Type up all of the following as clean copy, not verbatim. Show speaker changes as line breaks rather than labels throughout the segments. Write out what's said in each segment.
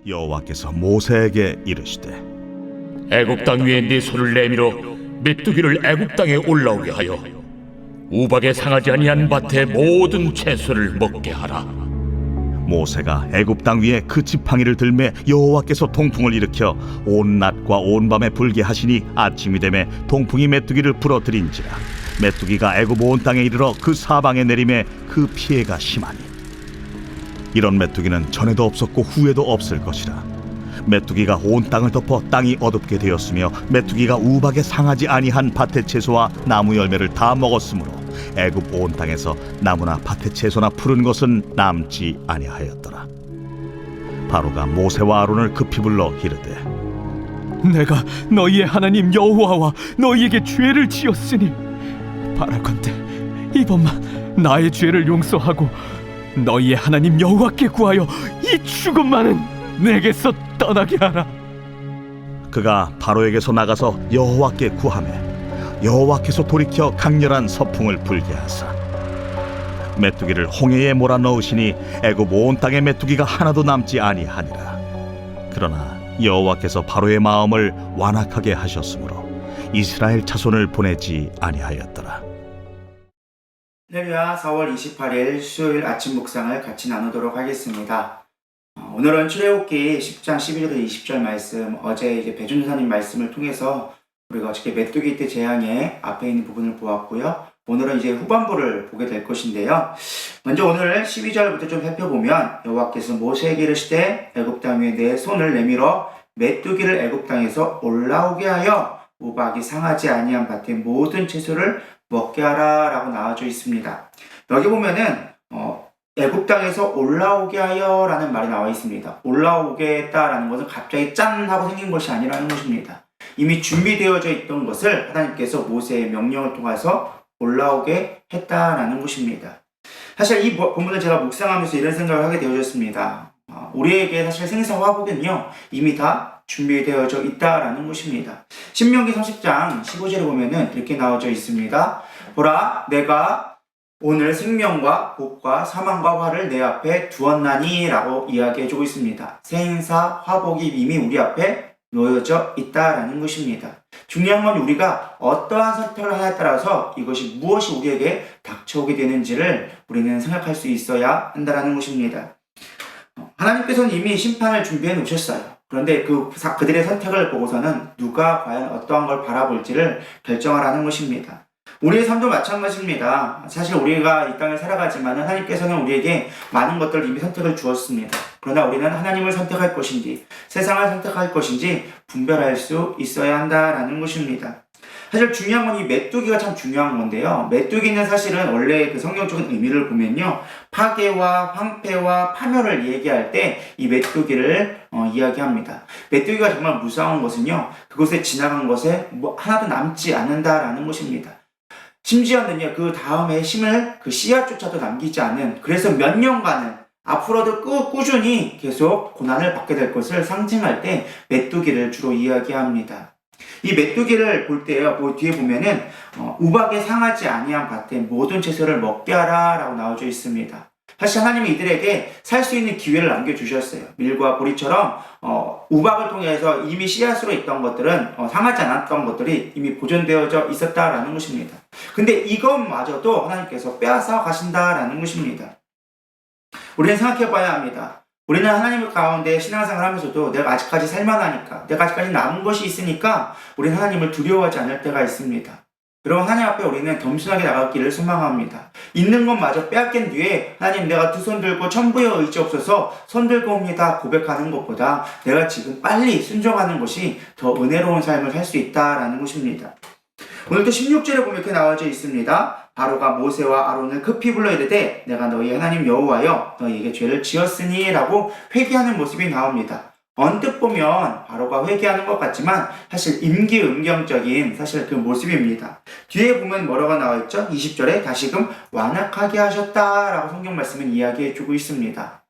여호와께서 모세에게 이르시되
애굽 땅 위에 네 손을 내밀어 메뚜기를 애굽 땅에 올라오게 하여 우박에 상하지 아니한 밭의 모든 채소를 먹게 하라.
모세가 애굽 땅 위에 그 지팡이를 들매 여호와께서 동풍을 일으켜 온 낮과 온 밤에 불게 하시니 아침이 되매 동풍이 메뚜기를 불어들인지라 메뚜기가 애굽 온 땅에 이르러 그 사방에 내림에 그 피해가 심하니 이런 메뚜기는 전에도 없었고 후에도 없을 것이라. 메뚜기가 온 땅을 덮어 땅이 어둡게 되었으며 메뚜기가 우박에 상하지 아니한 밭의 채소와 나무 열매를 다 먹었으므로 애굽 온 땅에서 나무나 밭의 채소나 푸른 것은 남지 아니하였더라. 바로가 모세와 아론을 급히 불러 이르되
내가 너희의 하나님 여호와와 너희에게 죄를 지었으니 바라건대 이번만 나의 죄를 용서하고 너희의 하나님 여호와께 구하여 이 죽음만은 내게서 떠나게 하라.
그가 바로에게서 나가서 여호와께 구하매 여호와께서 돌이켜 강렬한 서풍을 불게 하사 메뚜기를 홍해에 몰아넣으시니 애굽 온 땅에 메뚜기가 하나도 남지 아니하니라. 그러나 여호와께서 바로의 마음을 완악하게 하셨으므로 이스라엘 자손을 보내지 아니하였더라.
할렐루야. 4월 28일 수요일 아침 묵상을 같이 나누도록 하겠습니다. 오늘은 출애굽기 10장 11절에서 20절 말씀, 어제 이제 배준사님 말씀을 통해서 우리가 어저께 메뚜기 떼 재앙의 앞에 있는 부분을 보았고요. 오늘은 이제 후반부를 보게 될 것인데요. 먼저 오늘 12절부터 좀 살펴보면 여호와께서 모세에게 이르시되 애굽 땅 위에 내 손을 내밀어 메뚜기를 애굽 땅에서 올라오게 하여 우박이 상하지 아니한 밭의 모든 채소를 먹게 하라 라고 나와져 있습니다. 여기 보면은 애굽 땅에서 올라오게 하여 라는 말이 나와 있습니다. 올라오게 했다라는 것은 갑자기 짠 하고 생긴 것이 아니라는 것입니다. 이미 준비되어져 있던 것을 하나님께서 모세의 명령을 통해서 올라오게 했다라는 것입니다. 사실 이 본문을 제가 묵상하면서 이런 생각을 하게 되어졌습니다. 우리에게 사실 생사화복은요 이미 다 준비되어져 있다라는 것입니다. 신명기 30장 15절에 보면은 이렇게 나와져 있습니다. 보라, 내가 오늘 생명과 복과 사망과 화를 내 앞에 두었나니 라고 이야기해주고 있습니다. 생사 화복이 이미 우리 앞에 놓여져 있다라는 것입니다. 중요한 건 우리가 어떠한 선택을 하냐에 따라서 이것이 무엇이 우리에게 닥쳐오게 되는지를 우리는 생각할 수 있어야 한다는 것입니다. 하나님께서는 이미 심판을 준비해 놓으셨어요. 그런데 그들의 선택을 보고서는 누가 과연 어떠한 걸 바라볼지를 결정하라는 것입니다. 우리의 삶도 마찬가지입니다. 사실 우리가 이 땅을 살아가지만 하나님께서는 우리에게 많은 것들을 이미 선택을 주었습니다. 그러나 우리는 하나님을 선택할 것인지 세상을 선택할 것인지 분별할 수 있어야 한다라는 것입니다. 사실 중요한 건 이 메뚜기가 참 중요한 건데요. 메뚜기는 사실은 원래 그 성경적인 의미를 보면요, 파괴와 황폐와 파멸을 얘기할 때 이 메뚜기를 이야기합니다. 메뚜기가 정말 무서운 것은요, 그곳에 지나간 것에 하나도 남지 않는다라는 것입니다. 심지어는요, 그 다음에 심을 그 씨앗조차도 남기지 않은, 그래서 몇 년간은 앞으로도 꾸준히 계속 고난을 받게 될 것을 상징할 때 메뚜기를 주로 이야기합니다. 이 메뚜기를 볼 때요, 뒤에 보면은 우박에 상하지 아니한 밭에 모든 채소를 먹게 하라 라고 나와져 있습니다. 사실 하나님이 이들에게 살 수 있는 기회를 남겨주셨어요. 밀과 보리처럼 우박을 통해서 이미 씨앗으로 있던 것들은 상하지 않았던 것들이 이미 보존되어져 있었다라는 것입니다. 근데 이것마저도 하나님께서 빼앗아 가신다라는 것입니다. 우리는 생각해 봐야 합니다. 우리는 하나님 가운데 신앙생활을 하면서도 내가 아직까지 살만하니까, 내가 아직까지 남은 것이 있으니까 우리는 하나님을 두려워하지 않을 때가 있습니다. 여러분, 하나님 앞에 우리는 겸손하게 나가기를 소망합니다. 있는 것마저 빼앗긴 뒤에 하나님, 내가 두 손 들고 천부의 의지 없어서 손 들고 옵니다 고백하는 것보다 내가 지금 빨리 순종하는 것이 더 은혜로운 삶을 살 수 있다라는 것입니다. 오늘도 16절에 보면 이렇게 나와져 있습니다. 바로가 모세와 아론을 급히 불러 이르되 내가 너희 하나님 여호와여 너희에게 죄를 지었으니 라고 회개하는 모습이 나옵니다. 언뜻 보면 바로가 회개하는 것 같지만 사실 임기응경적인 사실 그 모습입니다. 뒤에 보면 뭐라고 나와있죠? 20절에 다시금 완악하게 하셨다라고 성경 말씀은 이야기해주고 있습니다.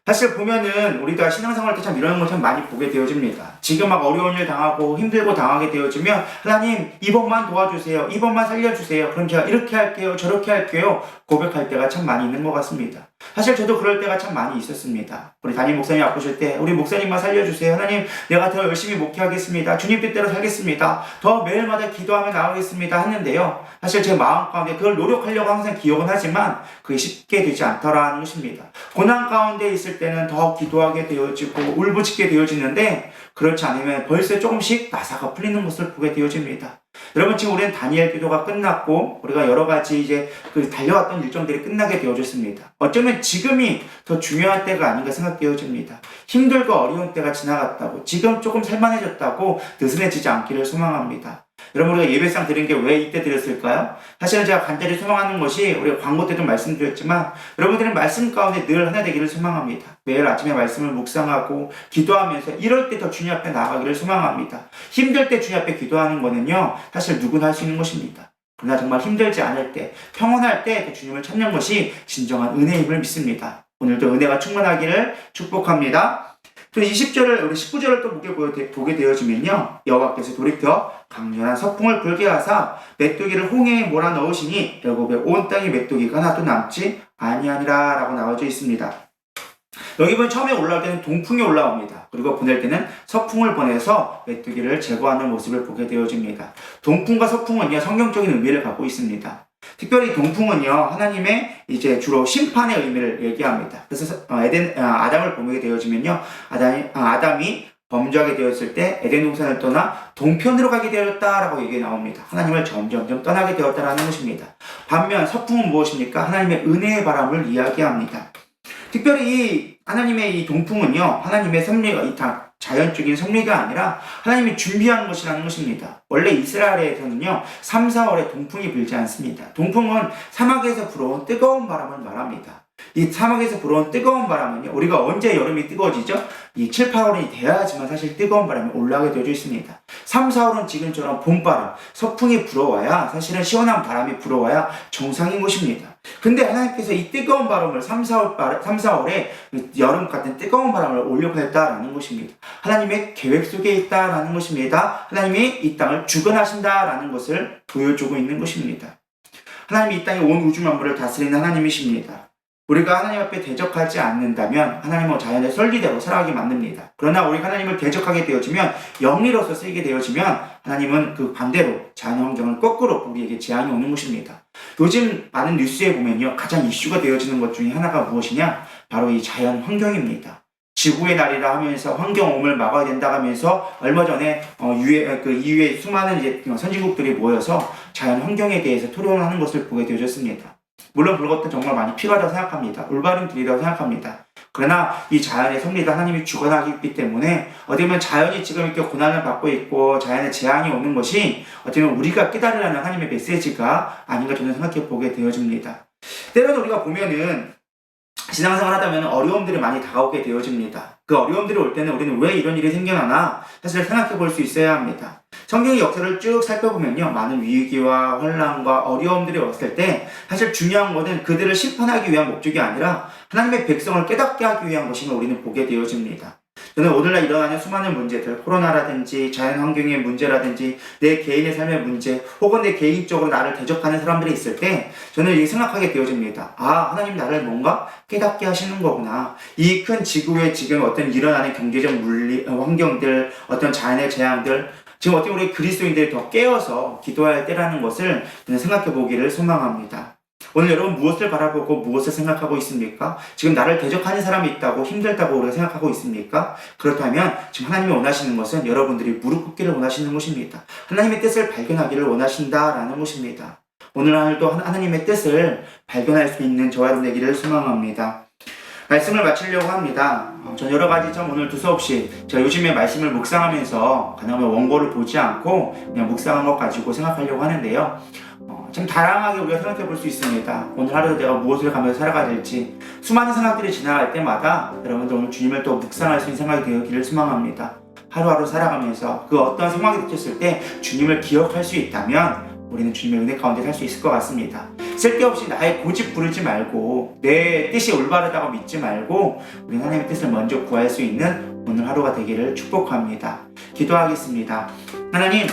사실 보면은 우리가 신앙생활 때 참 이런 걸 참 많이 보게 되어집니다. 지금 막 어려운 일 당하고 힘들고 당하게 되어지면 하나님 이번만 도와주세요. 이번만 살려주세요. 그럼 제가 이렇게 할게요. 저렇게 할게요. 고백할 때가 참 많이 있는 것 같습니다. 사실 저도 그럴 때가 참 많이 있었습니다. 우리 담임 목사님 아프실 때 우리 목사님만 살려주세요. 하나님 내가 더 열심히 목회하겠습니다. 주님 뜻대로 살겠습니다. 더 매일마다 기도하며 나가겠습니다. 했는데요. 사실 제 마음 가운데 그걸 노력하려고 항상 기억은 하지만 그게 쉽게 되지 않더라는 것입니다. 고난 가운데 있을 때는 더 기도하게 되어지고 울부짖게 되어지는데 그렇지 않으면 벌써 조금씩 나사가 풀리는 것을 보게 되어집니다. 여러분 지금 우리는 다니엘 기도가 끝났고 우리가 여러 가지 이제 그 달려왔던 일정들이 끝나게 되어졌습니다. 어쩌면 지금이 더 중요한 때가 아닌가 생각되어집니다. 힘들고 어려운 때가 지나갔다고 지금 조금 살만해졌다고 느슨해지지 않기를 소망합니다. 여러분 우리가 예배상 드린 게 왜 이때 드렸을까요? 사실은 제가 간절히 소망하는 것이 우리가 광고 때도 말씀드렸지만 여러분들은 말씀 가운데 늘 하나 되기를 소망합니다. 매일 아침에 말씀을 묵상하고 기도하면서 이럴 때 더 주님 앞에 나아가기를 소망합니다. 힘들 때 주님 앞에 기도하는 거는요 사실 누구나 할 수 있는 것입니다. 그러나 정말 힘들지 않을 때 평온할 때 주님을 찾는 것이 진정한 은혜임을 믿습니다. 오늘도 은혜가 충만하기를 축복합니다. 또 20절을 우리 19절을 또 보게 되어지면요 여호와께서 돌이켜 강렬한 서풍을 불게 하사 메뚜기를 홍해에 몰아넣으시니 애굽의 온 땅이 메뚜기가 하나도 남지 아니하니라 라고 나와져 있습니다. 여기 보면 처음에 올라올 때는 동풍이 올라옵니다. 그리고 보낼 때는 서풍을 보내서 메뚜기를 제거하는 모습을 보게 되어집니다. 동풍과 서풍은요 성경적인 의미를 갖고 있습니다. 특별히 동풍은요 하나님의 이제 주로 심판의 의미를 얘기합니다. 그래서 아담을 보게 되어지면요 아담이 범죄하게 되었을 때 에덴 동산을 떠나 동편으로 가게 되었다라고 얘기 나옵니다. 하나님을 점점점 떠나게 되었다라는 것입니다. 반면 서풍은 무엇입니까? 하나님의 은혜의 바람을 이야기합니다. 특별히 하나님의 이 동풍은요 하나님의 섭리가 자연적인 섭리가 아니라 하나님이 준비한 것이라는 것입니다. 원래 이스라엘에서는요 3, 4월에 동풍이 불지 않습니다. 동풍은 사막에서 불어온 뜨거운 바람을 말합니다. 이 사막에서 불어온 뜨거운 바람은요 우리가 언제 여름이 뜨거워지죠? 이 7, 8월이 돼야지만 사실 뜨거운 바람이 올라오게 되어 있습니다. 3, 4월은 지금처럼 봄바람, 서풍이 불어와야 사실은 시원한 바람이 불어와야 정상인 것입니다. 근데 하나님께서 이 뜨거운 바람을 3, 4월에 여름 같은 뜨거운 바람을 올려보냈다라는 것입니다. 하나님의 계획 속에 있다라는 것입니다. 하나님이 이 땅을 주관하신다라는 것을 보여주고 있는 것입니다. 하나님이 이 땅의 온 우주 만물을 다스리는 하나님이십니다. 우리가 하나님 앞에 대적하지 않는다면 하나님은 자연의 선리대로 살아가게 만듭니다. 그러나 우리가 하나님을 대적하게 되어지면 영리로서 쓰이게 되어지면 하나님은 그 반대로 자연 환경을 거꾸로 우리에게 재앙이 오는 것입니다. 요즘 많은 뉴스에 보면요 가장 이슈가 되어지는 것 중에 하나가 무엇이냐? 바로 이 자연 환경입니다. 지구의 날이라 하면서 환경오염을 막아야 된다 하면서 얼마 전에 EU의 수많은 이제 선진국들이 모여서 자연 환경에 대해서 토론하는 것을 보게 되어졌습니다. 물론 그것도 정말 많이 필요하다고 생각합니다. 올바른 길이라고 생각합니다. 그러나 이 자연의 섭리가 하나님이 주관하기 있기 때문에 어떻게 보면 자연이 지금 이렇게 고난을 받고 있고 자연의 재앙이 오는 것이 어떻게 보면 우리가 깨달으라는 하나님의 메시지가 아닌가 저는 생각해 보게 되어집니다. 때로는 우리가 보면은 신앙생활 하다면 어려움들이 많이 다가오게 되어집니다. 그 어려움들이 올 때는 우리는 왜 이런 일이 생겨나나 사실 생각해 볼 수 있어야 합니다. 성경의 역사를 쭉 살펴보면요 많은 위기와 혼란과 어려움들이 왔을 때 사실 중요한 것은 그들을 심판하기 위한 목적이 아니라 하나님의 백성을 깨닫게 하기 위한 것임을 우리는 보게 되어집니다. 저는 오늘날 일어나는 수많은 문제들, 코로나라든지 자연환경의 문제라든지 내 개인의 삶의 문제 혹은 내 개인적으로 나를 대적하는 사람들이 있을 때 저는 이렇게 생각하게 되어집니다. 아, 하나님 나를 뭔가 깨닫게 하시는 거구나. 이 큰 지구에 지금 어떤 일어나는 경제적 환경들, 어떤 자연의 재앙들 지금 어떻게 우리 그리스도인들이 더 깨어서 기도할 때라는 것을 저는 생각해 보기를 소망합니다. 오늘 여러분 무엇을 바라보고 무엇을 생각하고 있습니까? 지금 나를 대적하는 사람이 있다고 힘들다고 우리가 생각하고 있습니까? 그렇다면 지금 하나님이 원하시는 것은 여러분들이 무릎 꿇기를 원하시는 것입니다. 하나님의 뜻을 발견하기를 원하신다라는 것입니다. 오늘 하늘도 하나님의 뜻을 발견할 수 있는 저와 여러분 되기를 소망합니다. 말씀을 마치려고 합니다. 전 여러 가지 참 오늘 두서없이 제가 요즘에 말씀을 묵상하면서 가능하면 원고를 보지 않고 그냥 묵상한 것 가지고 생각하려고 하는데요. 참 다양하게 우리가 생각해 볼 수 있습니다. 오늘 하루도 내가 무엇을 가면서 살아가야 될지 수많은 생각들이 지나갈 때마다 여러분들 오늘 주님을 또 묵상할 수 있는 생각이 되기를 소망합니다. 하루하루 살아가면서 그 어떤 상황이 닥쳤을 때 주님을 기억할 수 있다면 우리는 주님의 은혜 가운데 살 수 있을 것 같습니다. 쓸데없이 나의 고집 부르지 말고 내 뜻이 올바르다고 믿지 말고 우리 하나님의 뜻을 먼저 구할 수 있는 오늘 하루가 되기를 축복합니다. 기도하겠습니다. 하나님,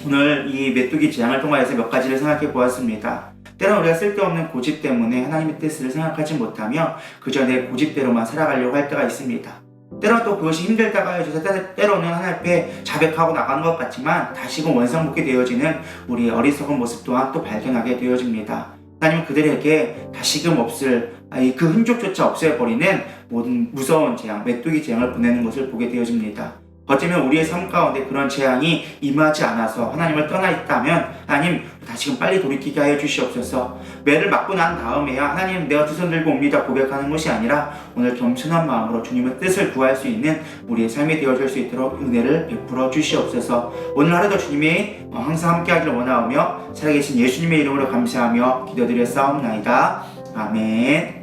오늘 이 메뚜기 재앙을 통하여서 몇 가지를 생각해 보았습니다. 때로는 우리가 쓸데없는 고집 때문에 하나님의 뜻을 생각하지 못하며 그저 내 고집대로만 살아가려고 할 때가 있습니다. 때로는 또 그것이 힘들다가 해줘서 때로는 하나님 앞에 자백하고 나가는 것 같지만 다시금 원상복귀 되어지는 우리의 어리석은 모습 또한 또 발견하게 되어집니다. 하나님, 그들에게 다시금 없을 그 흔적조차 없애버리는 모든 무서운 재앙, 메뚜기 재앙을 보내는 것을 보게 되어집니다. 어쩌면 우리의 삶 가운데 그런 재앙이 임하지 않아서 하나님을 떠나 있다면 하나님, 다시금 빨리 돌이키게 하여 주시옵소서. 매를 맞고 난 다음에야 하나님, 내가 두 손 들고 옵니다 고백하는 것이 아니라 오늘 겸손한 마음으로 주님의 뜻을 구할 수 있는 우리의 삶이 되어줄 수 있도록 은혜를 베풀어 주시옵소서. 오늘 하루도 주님이 항상 함께 하기를 원하오며 살아계신 예수님의 이름으로 감사하며 기도드려 싸움나이다. 아멘.